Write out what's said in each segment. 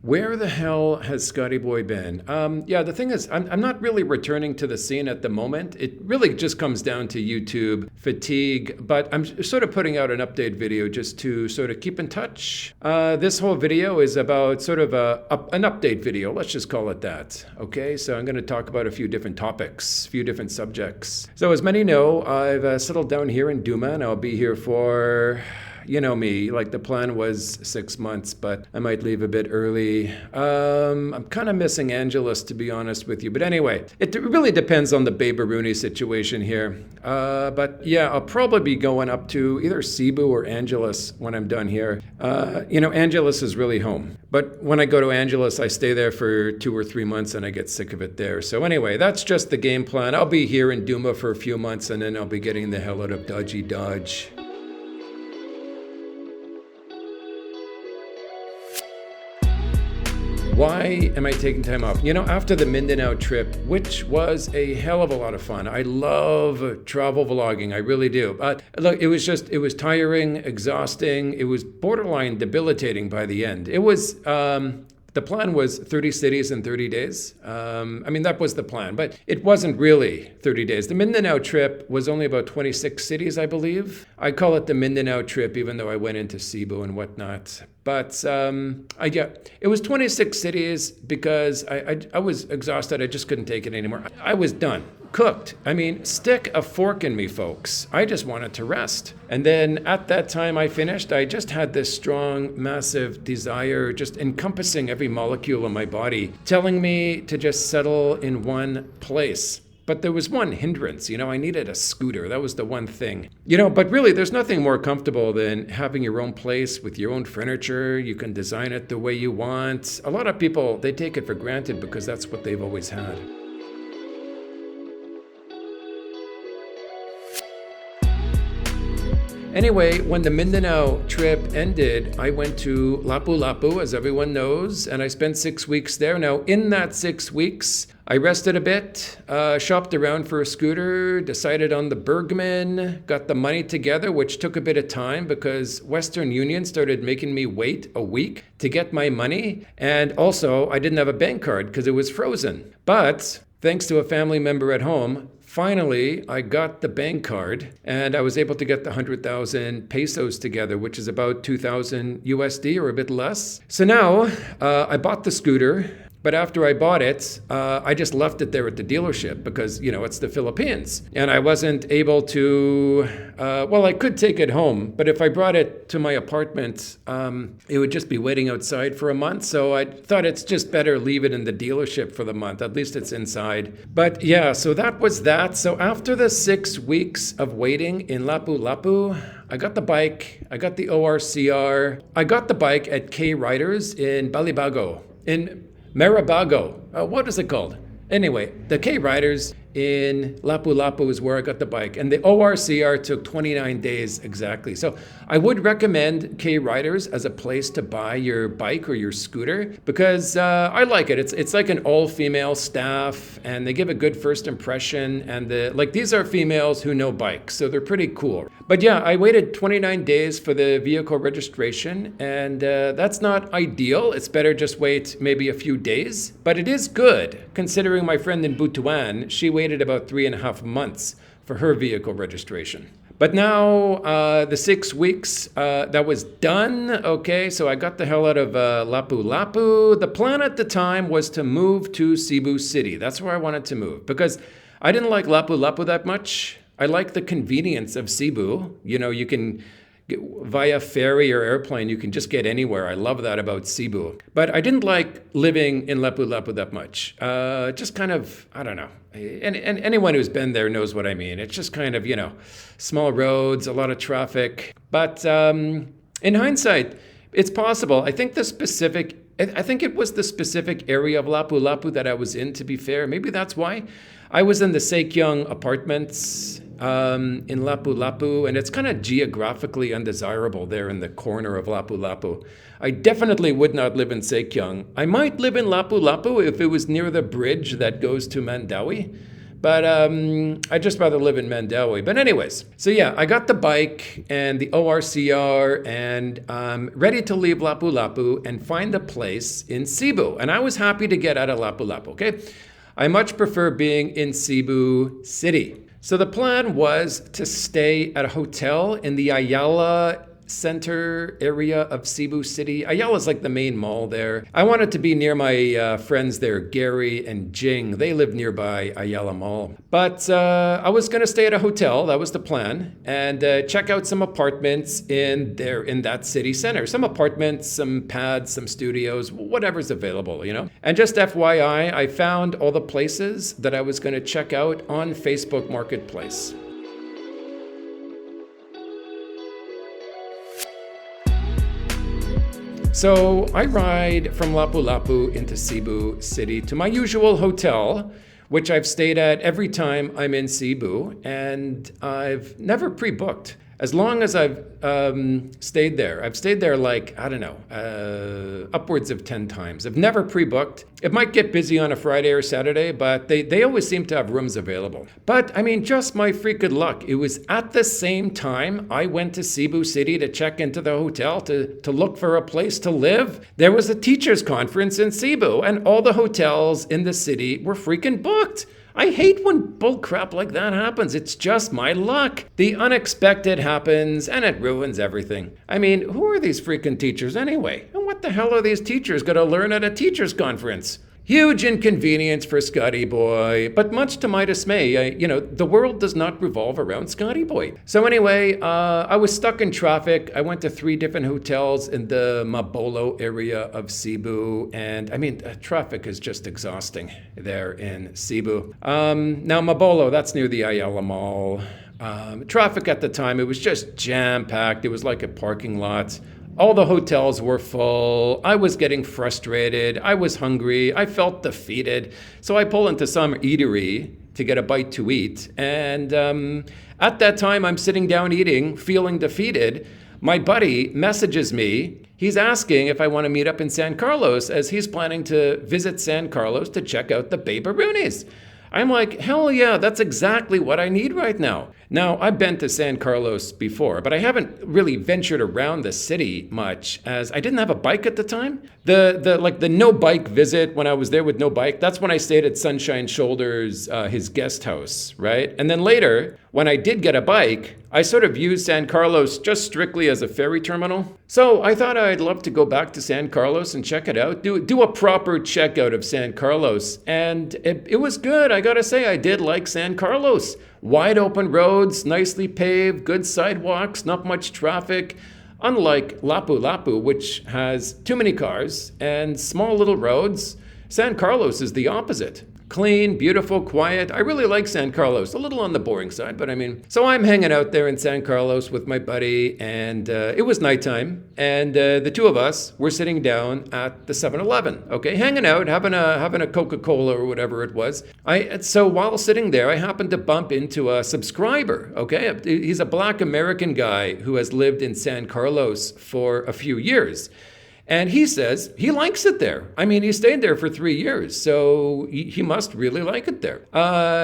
Where the hell has Scotty Boy been? Yeah, the thing is, I'm not really returning to the scene at the moment. It really just comes down to YouTube fatigue, but I'm sort of putting out an update video just to sort of keep in touch. This whole video is about sort of an update video, let's just call it that. Okay, so I'm going to talk about a few different topics, a few different subjects. So as many know, I've settled down here in Duma, and I'll be here for... You know me, like the plan was 6 months, but I might leave a bit early. I'm kind of missing Angeles, to be honest with you. But anyway, it really depends on the Babe Rooney situation here. But yeah, I'll probably be going up to either Cebu or Angeles when I'm done here. Angeles is really home. But when I go to Angeles, I stay there for 2 or 3 months and I get sick of it there. So anyway, that's just the game plan. I'll be here in Duma for a few months and then I'll be getting the hell out of Dodgy Dodge. Why am I taking time off? After the Mindanao trip, which was a hell of a lot of fun. I love travel vlogging, I really do. But look, it was tiring, exhausting. It was borderline debilitating by the end. It was, the plan was 30 cities in 30 days. That was the plan, but it wasn't really 30 days. The Mindanao trip was only about 26 cities, I believe. I call it the Mindanao trip, even though I went into Cebu and whatnot. But it was 26 cities because I was exhausted. I just couldn't take it anymore. I was done. Cooked. Stick a fork in me, folks. I just wanted to rest. And then at that time I finished, I just had this strong, massive desire, just encompassing every molecule of my body, telling me to just settle in one place. But there was one hindrance, I needed a scooter. That was the one thing. But really, there's nothing more comfortable than having your own place with your own furniture. You can design it the way you want. A lot of people, they take it for granted because that's what they've always had. Anyway, when the Mindanao trip ended, I went to Lapu, as everyone knows, and I spent 6 weeks there. Now, in that 6 weeks, I rested a bit, shopped around for a scooter, decided on the Bergman, got the money together, which took a bit of time because Western Union started making me wait a week to get my money. And also, I didn't have a bank card because it was frozen. But thanks to a family member at home, finally, I got the bank card and I was able to get the 100,000 pesos together, which is about 2,000 USD or a bit less. So now I bought the scooter, but after I bought it, I just left it there at the dealership because, it's the Philippines. And I wasn't able to, I could take it home, but if I brought it to my apartment, it would just be waiting outside for a month. So I thought it's just better leave it in the dealership for the month. At least it's inside. But yeah, so that was that. So after the 6 weeks of waiting in Lapu, I got the bike, I got the ORCR. I got the bike at K Riders in Balibago, in Maribago. What is it called? Anyway, the K Riders in Lapu is where I got the bike. And the ORCR took 29 days exactly. So I would recommend K Riders as a place to buy your bike or your scooter because I like it. It's like an all-female staff and they give a good first impression. And these are females who know bikes, so they're pretty cool. But yeah, I waited 29 days for the vehicle registration and that's not ideal. It's better just wait maybe a few days, but it is good considering my friend in Butuan, she waited about 3.5 months for her vehicle registration. But now the 6 weeks, that was done. Okay, so I got the hell out of Lapu. The plan at the time was to move to Cebu City. That's where I wanted to move because I didn't like Lapu that much. I like the convenience of Cebu. You can via ferry or airplane, you can just get anywhere. I love that about Cebu. But I didn't like living in Lapu that much. Just kind of, I don't know. And anyone who's been there knows what I mean. It's just kind of, small roads, a lot of traffic. But in hindsight, it's possible. I think it was the specific area of Lapu that I was in, to be fair. Maybe that's why. I was in the Siquijor apartments in Lapu, and it's kind of geographically undesirable there in the corner of Lapu. I definitely would not live in Siquijor. I might live in Lapu if it was near the bridge that goes to Mandawi, But I'd just rather live in Mandawi. But anyways, so yeah, I got the bike and the ORCR and I'm ready to leave Lapu Lapu and find a place in Cebu. And I was happy to get out of Lapu Lapu, okay? I much prefer being in Cebu City. So the plan was to stay at a hotel in the Ayala Center area of Cebu City. Ayala is like the main mall there. I wanted to be near my friends there, Gary and Jing. They live nearby Ayala Mall. But I was going to stay at a hotel. That was the plan. And check out some apartments in that city center. Some apartments, some pads, some studios, whatever's available, you know. And just FYI, I found all the places that I was going to check out on Facebook Marketplace. So I ride from Lapu Lapu into Cebu City to my usual hotel, which I've stayed at every time I'm in Cebu, and I've never pre-booked. As long as I've stayed there, I've stayed there like, I don't know, upwards of 10 times. I've never pre-booked. It might get busy on a Friday or Saturday, but they always seem to have rooms available. But I mean, just my freaking luck. It was at the same time I went to Cebu City to check into the hotel to look for a place to live. There was a teachers conference in Cebu, and all the hotels in the city were freaking booked. I hate when bullcrap like that happens. It's just my luck. The unexpected happens and it ruins everything. I mean, who are these freaking teachers anyway? And what the hell are these teachers going to learn at a teachers conference? Huge inconvenience for Scotty Boy, but much to my dismay, the world does not revolve around Scotty Boy. So anyway, I was stuck in traffic. I went to 3 different hotels in the Mabolo area of Cebu, and I mean, traffic is just exhausting there in Cebu. Now Mabolo, that's near the Ayala Mall. Traffic at the time, it was just jam-packed. It was like a parking lot. All the hotels were full. I was getting frustrated. I was hungry. I felt defeated. So I pull into some eatery to get a bite to eat. And at that time, I'm sitting down eating, feeling defeated. My buddy messages me. He's asking if I want to meet up in San Carlos, as he's planning to visit San Carlos to check out the Babaroonies. I'm like, hell yeah, that's exactly what I need right now. Now, I've been to San Carlos before, but I haven't really ventured around the city much, as I didn't have a bike at the time. The no bike visit when I was there with no bike, that's when I stayed at Sunshine Shoulders, his guest house, right? And then later, when I did get a bike, I sort of used San Carlos just strictly as a ferry terminal. So I thought I'd love to go back to San Carlos and check it out, do a proper checkout of San Carlos. And it was good. I gotta say, I did like San Carlos. Wide open roads, nicely paved, good sidewalks, not much traffic. Unlike Lapu Lapu, which has too many cars and small little roads, San Carlos is the opposite. Clean, beautiful, quiet. I really like San Carlos. A little on the boring side, but I mean. So I'm hanging out there in San Carlos with my buddy, and it was nighttime, and the two of us were sitting down at the 7-Eleven, okay, hanging out, having a Coca-Cola or whatever it was. So while sitting there, I happened to bump into a subscriber, okay? He's a Black American guy who has lived in San Carlos for a few years. And he says he likes it there. I mean, he stayed there for 3 years, so he must really like it there.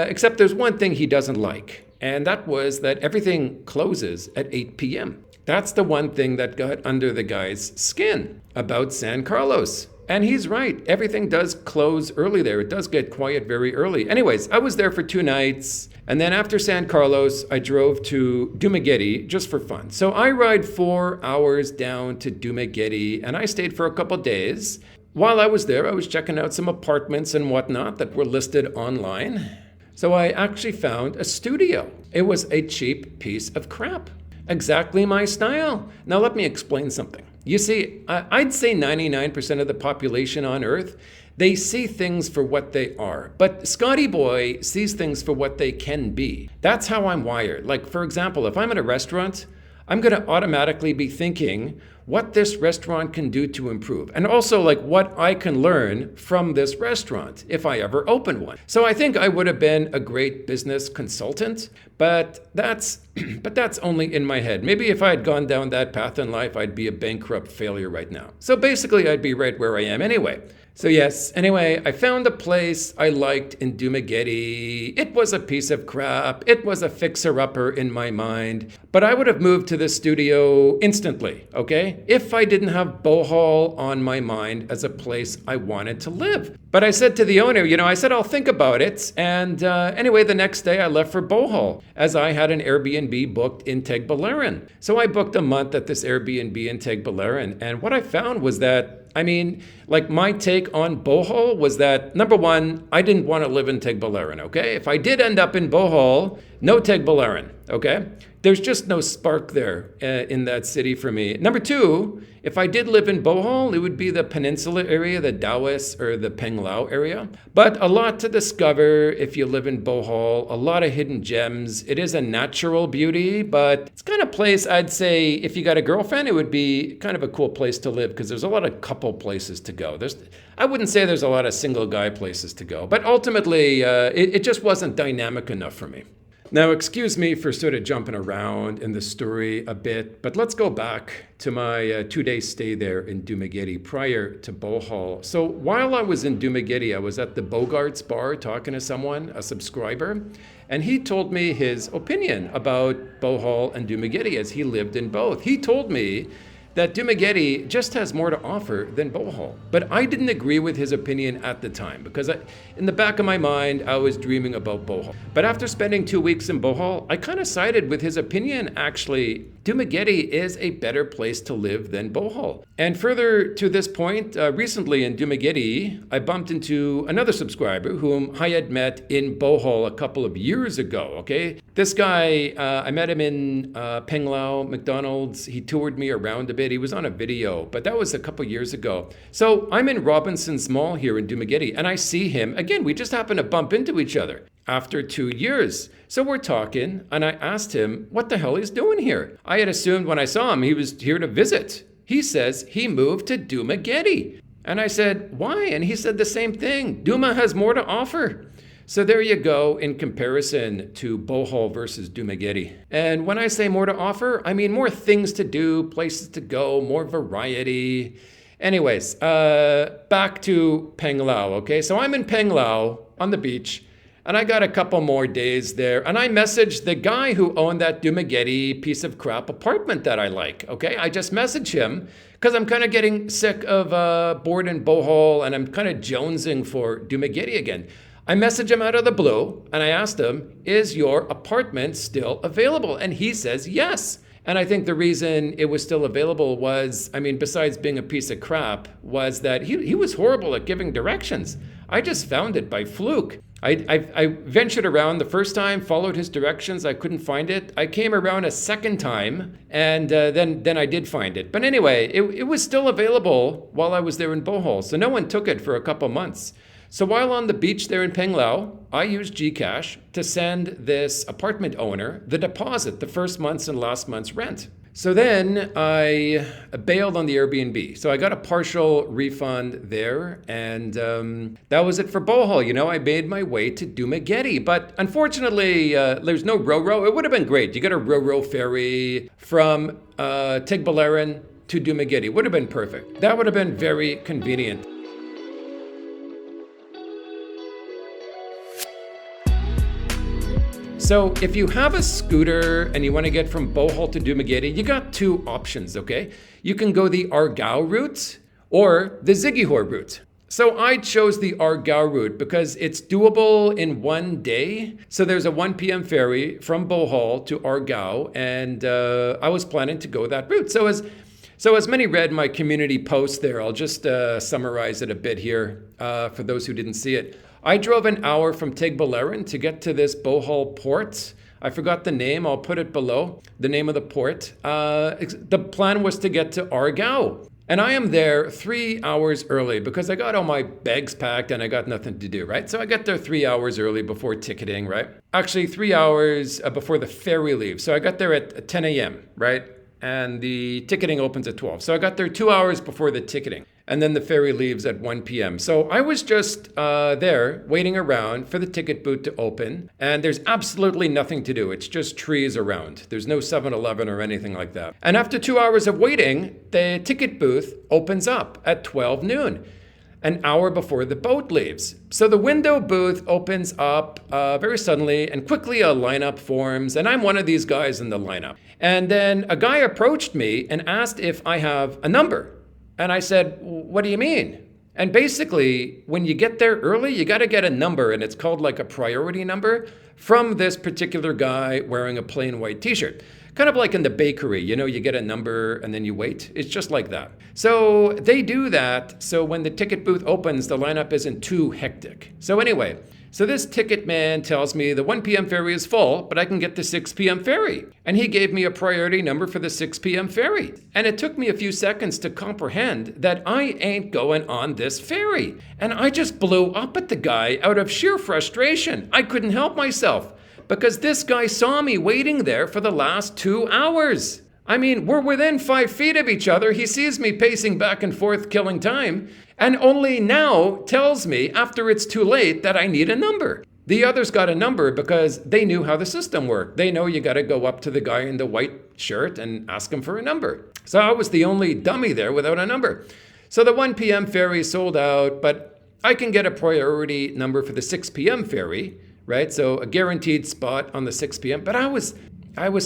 Except there's one thing he doesn't like, and that was that everything closes at 8 p.m. That's the one thing that got under the guy's skin about San Carlos. And he's right. Everything does close early there. It does get quiet very early. Anyways, I was there for 2 nights. And then after San Carlos, I drove to Dumaguete just for fun. So I ride 4 hours down to Dumaguete, and I stayed for a couple days. While I was there, I was checking out some apartments and whatnot that were listed online. So I actually found a studio. It was a cheap piece of crap. Exactly my style. Now let me explain something. You see, I'd say 99% of the population on Earth, they see things for what they are. But Scotty Boy sees things for what they can be. That's how I'm wired. Like, for example, if I'm at a restaurant, I'm going to automatically be thinking what this restaurant can do to improve. And also like what I can learn from this restaurant if I ever open one. So I think I would have been a great business consultant, But that's but that's only in my head. Maybe if I had gone down that path in life, I'd be a bankrupt failure right now. So basically, I'd be right where I am anyway. So yes, anyway, I found a place I liked in Dumaguete. It was a piece of crap. It was a fixer-upper in my mind. But I would have moved to the studio instantly, okay? If I didn't have Bohol on my mind as a place I wanted to live. But I said to the owner, I said, I'll think about it. And anyway, the next day I left for Bohol as I had an Airbnb booked in Tagbilaran. So I booked a month at this Airbnb in Tagbilaran. And what I found was that my take on Bohol was that, number one, I didn't want to live in Tagbilaran, okay? If I did end up in Bohol, no Tagbilaran, okay? There's just no spark there in that city for me. Number two, if I did live in Bohol, it would be the peninsula area, the Taoist or the Panglao area. But a lot to discover if you live in Bohol, a lot of hidden gems. It is a natural beauty, but it's kind of place I'd say if you got a girlfriend, it would be kind of a cool place to live because there's a lot of couple places to go. I wouldn't say there's a lot of single guy places to go, but ultimately it just wasn't dynamic enough for me. Now, excuse me for sort of jumping around in the story a bit, but let's go back to my 2-day stay there in Dumaguete prior to Bohol. So while I was in Dumaguete, I was at the Bogart's bar talking to someone, a subscriber, and he told me his opinion about Bohol and Dumaguete as he lived in both. He told me that Dumaguete just has more to offer than Bohol. But I didn't agree with his opinion at the time because in the back of my mind, I was dreaming about Bohol. But after spending 2 weeks in Bohol, I kind of sided with his opinion, actually. Dumaguete is a better place to live than Bohol. And further to this point, recently in Dumaguete, I bumped into another subscriber whom I had met in Bohol a couple of years ago, okay? This guy, I met him in Panglao, McDonald's. He toured me around a bit. He was on a video, but that was a couple years ago. So I'm in Robinson's Mall here in Dumaguete, and I see him. Again, we just happened to bump into each other after 2 years. So we're talking, and I asked him what the hell he's doing here. I had assumed when I saw him, he was here to visit. He says he moved to Dumaguete. And I said, why? And he said the same thing. Duma has more to offer. So there you go in comparison to Bohol versus Dumaguete. And when I say more to offer, I mean more things to do, places to go, more variety. Anyways, back to Panglao, okay? So I'm in Panglao on the beach, and I got a couple more days there. And I messaged the guy who owned that Dumaguete piece of crap apartment that I like, okay? I just messaged him because I'm kind of getting sick of bored in Bohol, and I'm kind of jonesing for Dumaguete again. I messaged him out of the blue, and I asked him, is your apartment still available? And he says yes. And I think the reason it was still available was, besides being a piece of crap, was that he was horrible at giving directions. I just found it by fluke. I ventured around the first time, followed his directions. I couldn't find it. I came around a second time, and then I did find it. But anyway, it was still available while I was there in Bohol, so no one took it for a couple months. So while on the beach there in Panglao, I used GCash to send this apartment owner the deposit, the first month's and last month's rent. So then I bailed on the Airbnb. So I got a partial refund there, and that was it for Bohol. I made my way to Dumaguete, but unfortunately, there's no Ro-Ro. It would have been great. You got a Ro-Ro ferry from Tagbilaran to Dumaguete. Would have been perfect. That would have been very convenient. So if you have a scooter and you want to get from Bohol to Dumaguete, you got two options, okay? You can go the Argao route or the Siquijor route. So I chose the Argao route because it's doable in one day. So there's a 1 p.m. ferry from Bohol to Argao, and I was planning to go that route. So as many read my community post there, I'll just summarize it a bit here for those who didn't see it. I drove an hour from Tagbilaran to get to this Bohol port. I forgot the name. I'll put it below, the name of the port. The plan was to get to Argao. And I am there 3 hours early because I got all my bags packed and I got nothing to do, right? So I got there 3 hours early before ticketing, right? Actually, 3 hours before the ferry leaves. So I got there at 10 a.m., right? And the ticketing opens at 12. So I got there 2 hours before the ticketing. And then the ferry leaves at 1 p.m. So I was just there waiting around for the ticket booth to open. And there's absolutely nothing to do. It's just trees around. There's no 7-Eleven or anything like that. And after 2 hours of waiting, the ticket booth opens up at 12 noon, an hour before the boat leaves. So the window booth opens up very suddenly, and quickly a lineup forms, and I'm one of these guys in the lineup. And then a guy approached me and asked if I have a number. And I said, what do you mean? And basically, when you get there early, you got to get a number, and it's called like a priority number from this particular guy wearing a plain white t-shirt. Kind of like in the bakery, you know, you get a number and then you wait. It's just like that. So they do that. So when the ticket booth opens, the lineup isn't too hectic. So anyway, so this ticket man tells me the 1 p.m. ferry is full, but I can get the 6 p.m. ferry. And he gave me a priority number for the 6 p.m. ferry. And it took me a few seconds to comprehend that I ain't going on this ferry. And I just blew up at the guy out of sheer frustration. I couldn't help myself, because this guy saw me waiting there for the last 2 hours. I mean, we're within 5 feet of each other. He sees me pacing back and forth, killing time, and only now tells me, after it's too late, that I need a number. The others got a number because they knew how the system worked. They know you got to go up to the guy in the white shirt and ask him for a number. So I was the only dummy there without a number. So the 1 p.m. ferry sold out, but I can get a priority number for the 6 p.m. ferry, right? So a guaranteed spot on the 6 p.m. But I was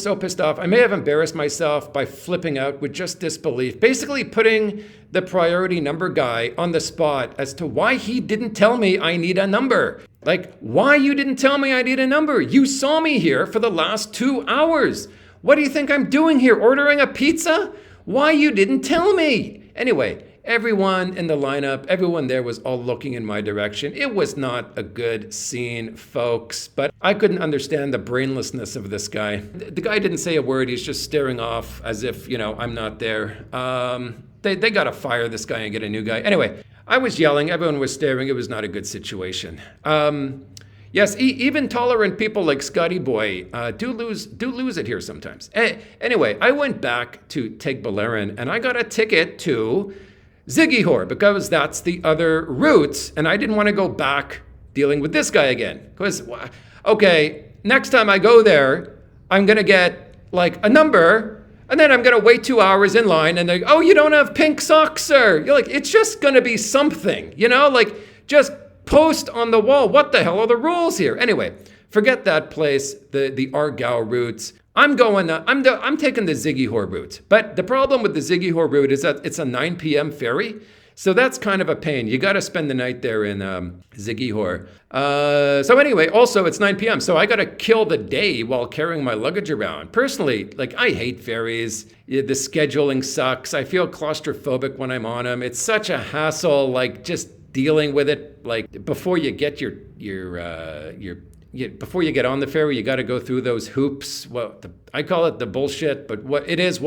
so pissed off. I may have embarrassed myself by flipping out with just disbelief, basically putting the priority number guy on the spot as to why he didn't tell me I need a number. Like, why you didn't tell me I need a number? You saw me here for the last 2 hours. What do you think I'm doing here? Ordering a pizza? Why you didn't tell me? Anyway, everyone in the lineup, everyone there was all looking in my direction. It was not a good scene, folks, but I couldn't understand the brainlessness of this guy. The guy didn't say a word. He's just staring off as if, you know, I'm not there. They got to fire this guy and get a new guy. Anyway, I was yelling. Everyone was staring. It was not a good situation. Yes, even tolerant people like Scotty Boy do lose it here sometimes. Anyway, I went back to Tagbilaran and I got a ticket to Siquijor, because that's the other route, and I didn't want to go back dealing with this guy again. Because, okay, next time I go there, I'm going to get like a number, and then I'm going to wait 2 hours in line, and they go, oh, you don't have pink socks, sir. You're like, it's just going to be something, you know, like just post on the wall. What the hell are the rules here? Anyway, forget that place, the Argao routes. I'm taking the Siquijor route. But the problem with the Siquijor route is that it's a 9 p.m. ferry. So that's kind of a pain. You got to spend the night there in Siquijor. So anyway, also it's 9 p.m. So I got to kill the day while carrying my luggage around. Personally, like, I hate ferries. The scheduling sucks. I feel claustrophobic when I'm on them. It's such a hassle, like just dealing with it. Like before you get before you get on the ferry, you got to go through those hoops. Well, I call it the bullshit, but what it is.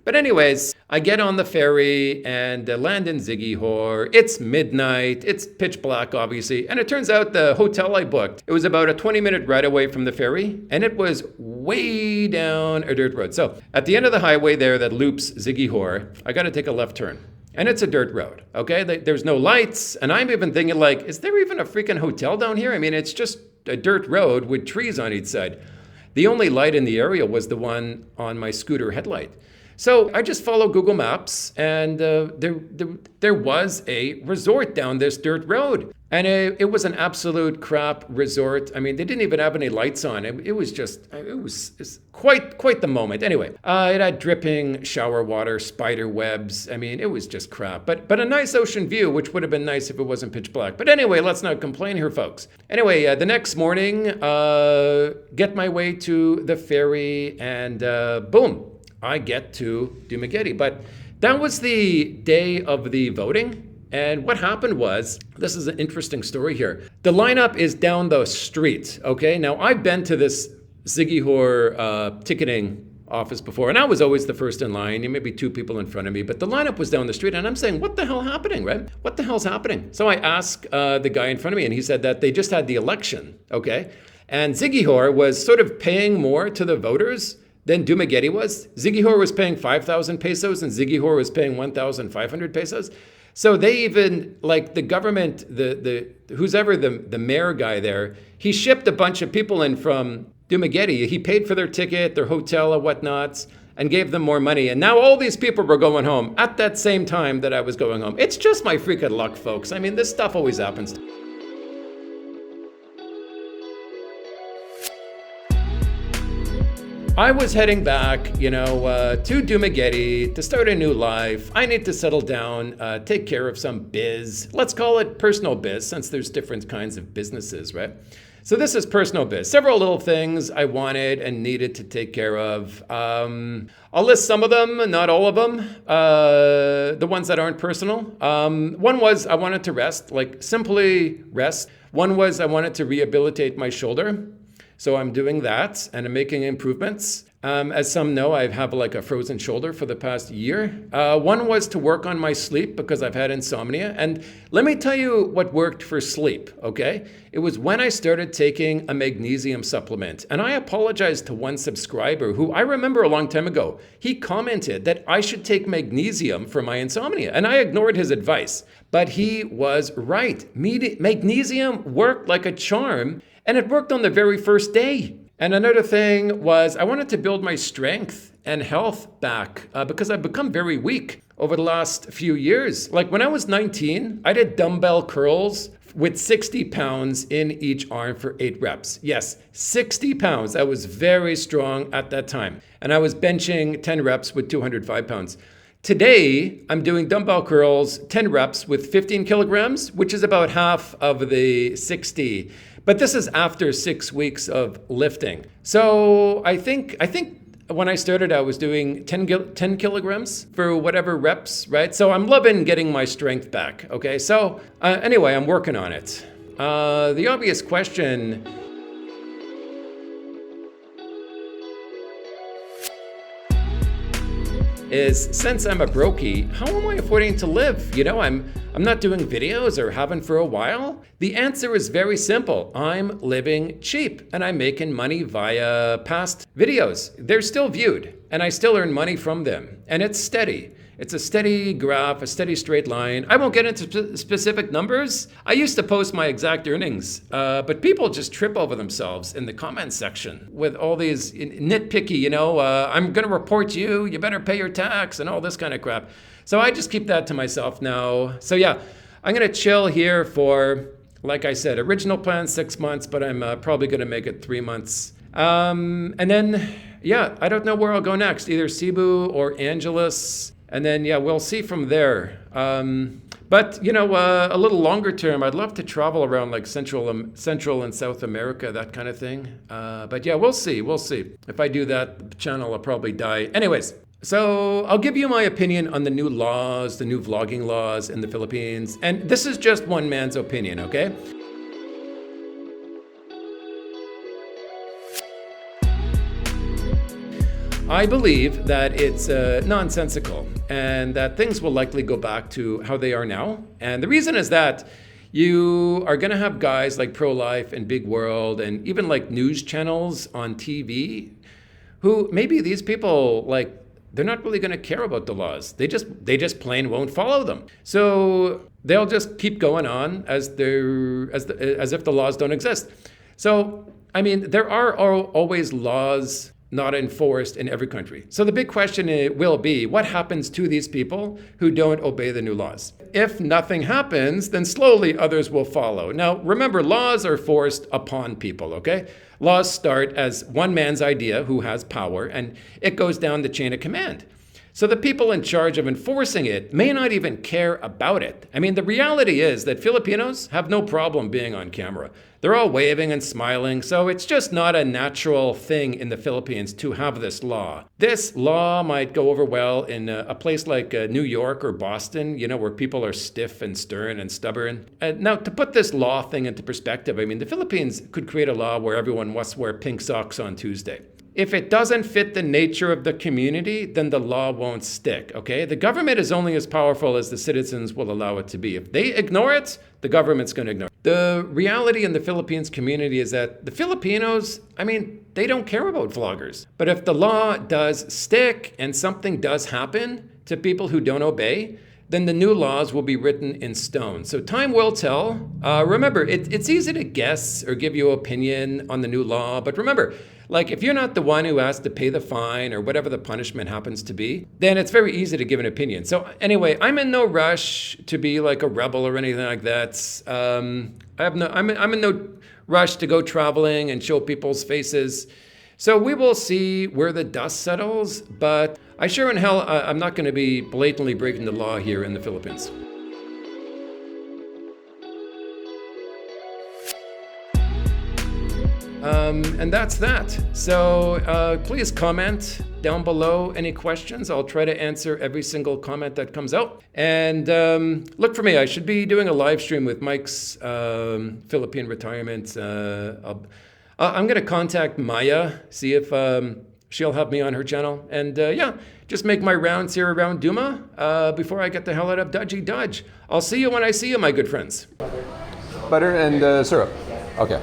But anyways, I get on the ferry and land in Siquijor. It's midnight. It's pitch black, obviously. And it turns out the hotel I booked, it was about a 20-minute ride away from the ferry, and it was way down a dirt road. So at the end of the highway there that loops Siquijor, I got to take a left turn. And it's a dirt road, okay? There's no lights. And I'm even thinking, like, is there even a freaking hotel down here? I mean, it's just a dirt road with trees on each side. The only light in the area was the one on my scooter headlight. So I just follow Google Maps, and there was a resort down this dirt road. And it was an absolute crap resort. I mean, they didn't even have any lights on. It was quite the moment. Anyway, it had dripping shower water, spider webs. I mean, it was just crap. But a nice ocean view, which would have been nice if it wasn't pitch black. But anyway, let's not complain here, folks. Anyway, the next morning, get my way to the ferry, and boom, I get to Dumaguete. But that was the day of the voting. And what happened was, this is an interesting story here. The lineup is down the street, okay? Now, I've been to this Siquijor ticketing office before, and I was always the first in line. Maybe 2 people in front of me, but the lineup was down the street, and I'm saying, what the hell happening, right? What the hell's happening? So I asked the guy in front of me, and he said that they just had the election, okay? And Siquijor was sort of paying more to the voters than Dumaguete was. Siquijor was paying 5,000 pesos, and Siquijor was paying 1,500 pesos. So they even, like the government, who's ever the mayor guy there, he shipped a bunch of people in from Dumaguete. He paid for their ticket, their hotel, and whatnots, and gave them more money. And now all these people were going home at that same time that I was going home. It's just my freaking luck, folks. I mean, this stuff always happens. I was heading back, to Dumaguete to start a new life. I need to settle down, take care of some biz. Let's call it personal biz, since there's different kinds of businesses, right? So this is personal biz. Several little things I wanted and needed to take care of. I'll list some of them, not all of them, the ones that aren't personal. One was I wanted to rest, like simply rest. One was I wanted to rehabilitate my shoulder. So I'm doing that and I'm making improvements. As some know, I have like a frozen shoulder for the past year. One was to work on my sleep because I've had insomnia. And let me tell you what worked for sleep, okay? It was when I started taking a magnesium supplement. And I apologize to one subscriber who I remember a long time ago. He commented that I should take magnesium for my insomnia. And I ignored his advice. But he was right. Magnesium worked like a charm. And it worked on the very first day. And another thing was I wanted to build my strength and health back because I've become very weak over the last few years. Like when I was 19, I did dumbbell curls with 60 pounds in each arm for 8 reps. Yes, 60 pounds. I was very strong at that time. And I was benching 10 reps with 205 pounds. Today, I'm doing dumbbell curls, 10 reps with 15 kilograms, which is about half of the 60. But this is after 6 weeks of lifting. So I think when I started, I was doing 10 kilograms for whatever reps, right? So I'm loving getting my strength back, okay? So anyway, I'm working on it. The obvious question is, since I'm a brokey, how am I affording to live? I'm not doing videos or haven't for a while. The answer is very simple. I'm living cheap and I'm making money via past videos. They're still viewed and I still earn money from them. And it's steady. It's a steady graph, a steady straight line. I won't get into specific numbers. I used to post my exact earnings, but people just trip over themselves in the comments section with all these nitpicky, I'm going to report you, you better pay your tax and all this kind of crap. So I just keep that to myself now. So yeah, I'm going to chill here for, like I said, original plan 6 months, but I'm probably going to make it 3 months. And then, I don't know where I'll go next, either Cebu or Angeles. And then, we'll see from there. But, a little longer term, I'd love to travel around like Central and South America, that kind of thing. But we'll see. If I do that, the channel will probably die. Anyways, so I'll give you my opinion on the new laws, the new vlogging laws in the Philippines. And this is just one man's opinion, okay? I believe that it's nonsensical and that things will likely go back to how they are now. And the reason is that you are going to have guys like Pro-Life and Big World and even like news channels on TV who maybe these people, like, they're not really going to care about the laws. They just plain won't follow them. So they'll just keep going on as if the laws don't exist. So, I mean, there are always laws not enforced in every country. So the big question will be, what happens to these people who don't obey the new laws? If nothing happens, then slowly others will follow. Now, remember, laws are forced upon people, okay? Laws start as one man's idea who has power, and it goes down the chain of command. So the people in charge of enforcing it may not even care about it. I mean, the reality is that Filipinos have no problem being on camera. They're all waving and smiling, so it's just not a natural thing in the Philippines to have this law. This law might go over well in a place like New York or Boston, where people are stiff and stern and stubborn. Now, to put this law thing into perspective, I mean, the Philippines could create a law where everyone must wear pink socks on Tuesday. If it doesn't fit the nature of the community, then the law won't stick, okay? The government is only as powerful as the citizens will allow it to be. If they ignore it, the government's going to ignore it. The reality in the Philippines community is that the Filipinos, I mean, they don't care about vloggers. But if the law does stick and something does happen to people who don't obey, then the new laws will be written in stone. So time will tell. Remember, it's easy to guess or give your opinion on the new law, but remember, like if you're not the one who has to pay the fine or whatever the punishment happens to be, then it's very easy to give an opinion. So anyway, I'm in no rush to be like a rebel or anything like that. I'm in no rush to go traveling and show people's faces. So we will see where the dust settles, but I sure in hell, I'm not going to be blatantly breaking the law here in the Philippines. And that's that. So please comment down below any questions. I'll try to answer every single comment that comes out. And look for me. I should be doing a live stream with Mike's Philippine retirement. I'm going to contact Maya, see if she'll have me on her channel. And yeah, just make my rounds here around Duma before I get the hell out of Dudgy Dodge. I'll see you when I see you, my good friends. Butter and syrup. Okay.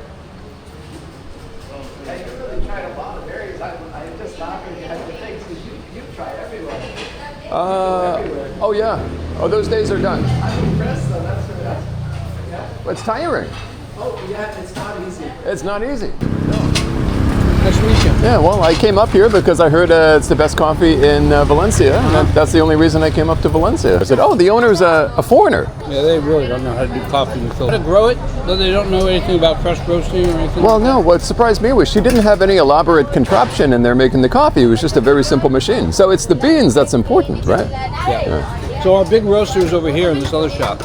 Oh yeah. Oh, those days are done. I'm impressed though, that's Well, it's tiring. Oh yeah, it's not easy. It's not easy. Nice to meet you. Yeah, well, I came up here because I heard it's the best coffee in Valencia, and that's the only reason I came up to Valencia. I said, oh, the owner's a foreigner. Yeah, they really don't know how to do coffee in the Philippines. How to grow it, but they don't know anything about fresh roasting or anything. Well, no, what surprised me was she didn't have any elaborate contraption in there making the coffee. It was just a very simple machine. So it's the beans that's important, right? Yeah. So our big roaster is over here in this other shop,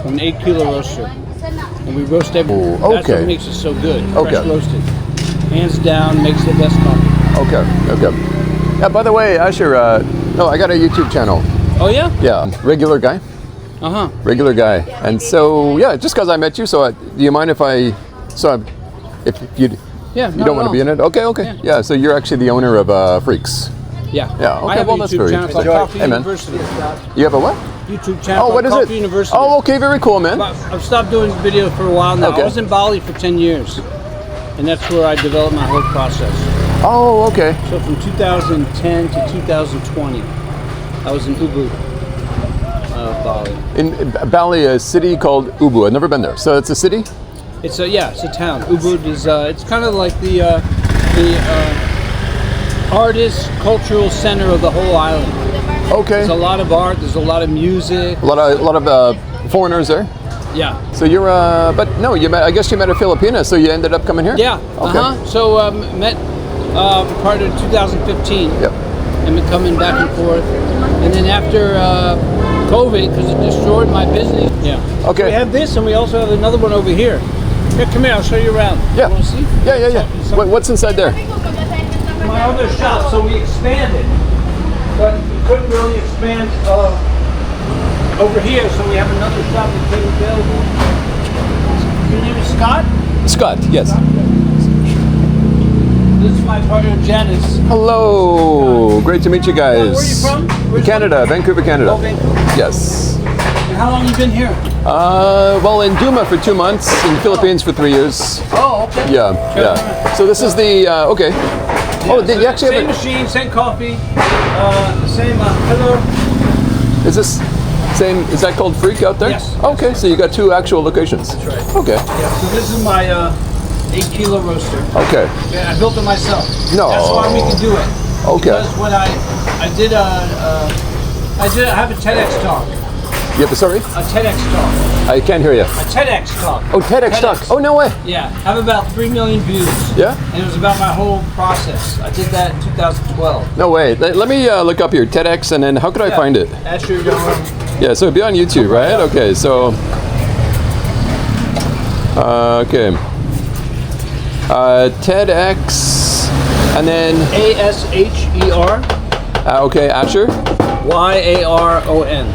an 8-kilo roaster. And we roast everything. Ooh, That's okay. what makes it so good. Okay. Fresh roasted. Hands down, makes the best coffee. Okay. Yeah, by the way, Asher, no, I got a YouTube channel. Oh yeah? Yeah, regular guy. Uh-huh. Regular guy. And so, yeah, just because I met you, so do you mind if if you don't want to be in it? Okay. Yeah, so you're actually the owner of Freaks. Yeah. Yeah, okay, I have well, a that's YouTube very channel called interesting. Coffee Hey, man. University. You have a what? YouTube channel Oh, what called is Coffee it? University. Oh, okay, very cool, man. I've stopped doing videos for a while now. Okay. I was in Bali for 10 years. And that's where I developed my whole process. Oh, okay. So from 2010 to 2020, I was in Ubud, Bali. In Bali, a city called Ubud. I've never been there. So it's a city? It's a town. Ubud is it's kind of like the artist cultural center of the whole island. Okay. There's a lot of art. There's a lot of music. A lot of foreigners there. Yeah. So you're, but no, I guess you met a Filipina, so you ended up coming here? Yeah. Okay. So met part of 2015. Yep. And been coming back and forth. And then after COVID, because it destroyed my business. Yeah. Okay. So we have this, and we also have another one over here. Here, come here. I'll show you around. Yeah. You want to see? Yeah. What's inside there? My other shop. So we expanded, but we couldn't really expand over here. So we have another shop that came available. Your name is Scott? Scott, yes. This is my partner Janice. Hello. Great to meet you guys. Where are you from? Where's Canada, Vancouver, Canada. Oh, Vancouver. Yes. And how long you been here? Well, in Duma for 2 months, in the Philippines for 3 years. Oh, okay. Yeah. So this is the, okay. Oh, did you actually same have machine, same coffee, same pillar. Is this same, is that called Freak out there? Yes. Okay, so you got 2 actual locations. That's right. Okay. Yeah, so this is my 8-kilo roaster. Okay. Yeah, I built it myself. No. That's why we can do it. Okay. Because when I have a TEDx talk. You have, sorry? A TEDx talk. I can't hear you. A TEDx talk. Oh, TEDx talk. Oh, no way. Yeah, I have about 3 million views. Yeah? And it was about my whole process. I did that in 2012. No way. Let me look up here, TEDx, and then how could I find it? Asher, Yeah, so it'd be on YouTube, right? Okay, so, okay. TEDx, and then... ASHER. Okay, Asher. YARON.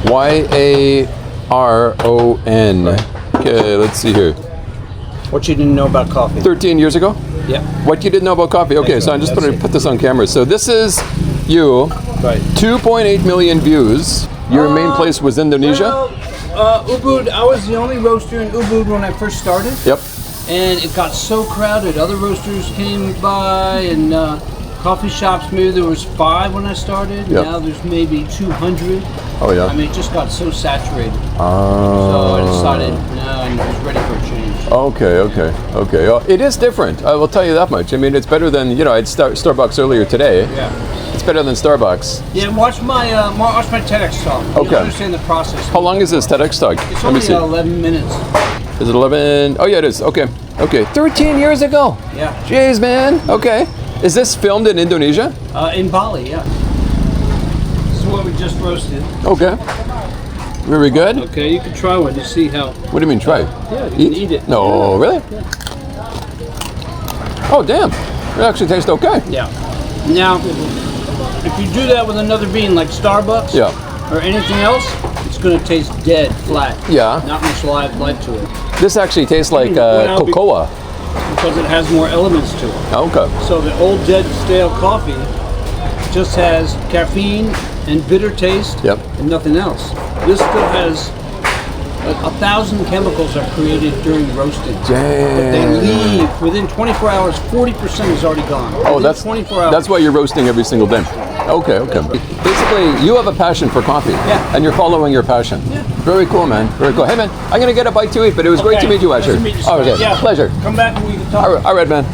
YARON. Okay, let's see here. What you didn't know about coffee? 13 years ago? Yeah. What you didn't know about coffee? Okay, so I'm just going to put this on camera. So this is you. Right. 2.8 million views. Your main place was Indonesia? Well, Ubud, I was the only roaster in Ubud when I first started. Yep. And it got so crowded. Other roasters came by, and Coffee shops, maybe there was 5 when I started. Yep. Now there's maybe 200. Oh yeah. I mean, it just got so saturated. So Oh. I decided, no, I was ready for a change. Okay. Oh, it is different. I will tell you that much. I mean, it's better than, you know, I'd Starbucks earlier today. Yeah. It's better than Starbucks. Yeah, watch my TEDx talk. Okay. You'll understand the process. How long is this TEDx talk? It's Let me only see. 11 minutes. Is it 11? Oh yeah, it is. Okay. 13 years ago. Yeah. Jeez, man. Okay. Is this filmed in Indonesia? In Bali, yeah. This is what we just roasted. Okay. Very good. Okay, you can try one to see how. What do you mean try? Yeah, you can eat it. No, really? Oh, damn. It actually tastes okay. Yeah. Now, if you do that with another bean like Starbucks or anything else, it's going to taste dead, flat. Yeah. Not much life to it. This actually tastes like cocoa. Because it has more elements to it. Okay. So the old dead stale coffee just has caffeine and bitter taste and nothing else. This still has 1,000 chemicals are created during roasting. Damn. But they leave within 24 hours. 40% is already gone. Oh, Within that's 24 hours. That's why you're roasting every single day. Okay. Basically, you have a passion for coffee. Yeah. And you're following your passion. Yeah. Very cool, man. Very cool. Hey, man, I'm gonna get a bite to eat, but it was great to meet you, Asher. Nice to meet you, Oh, okay. Yeah. Pleasure. Come back and we can talk. All right, man.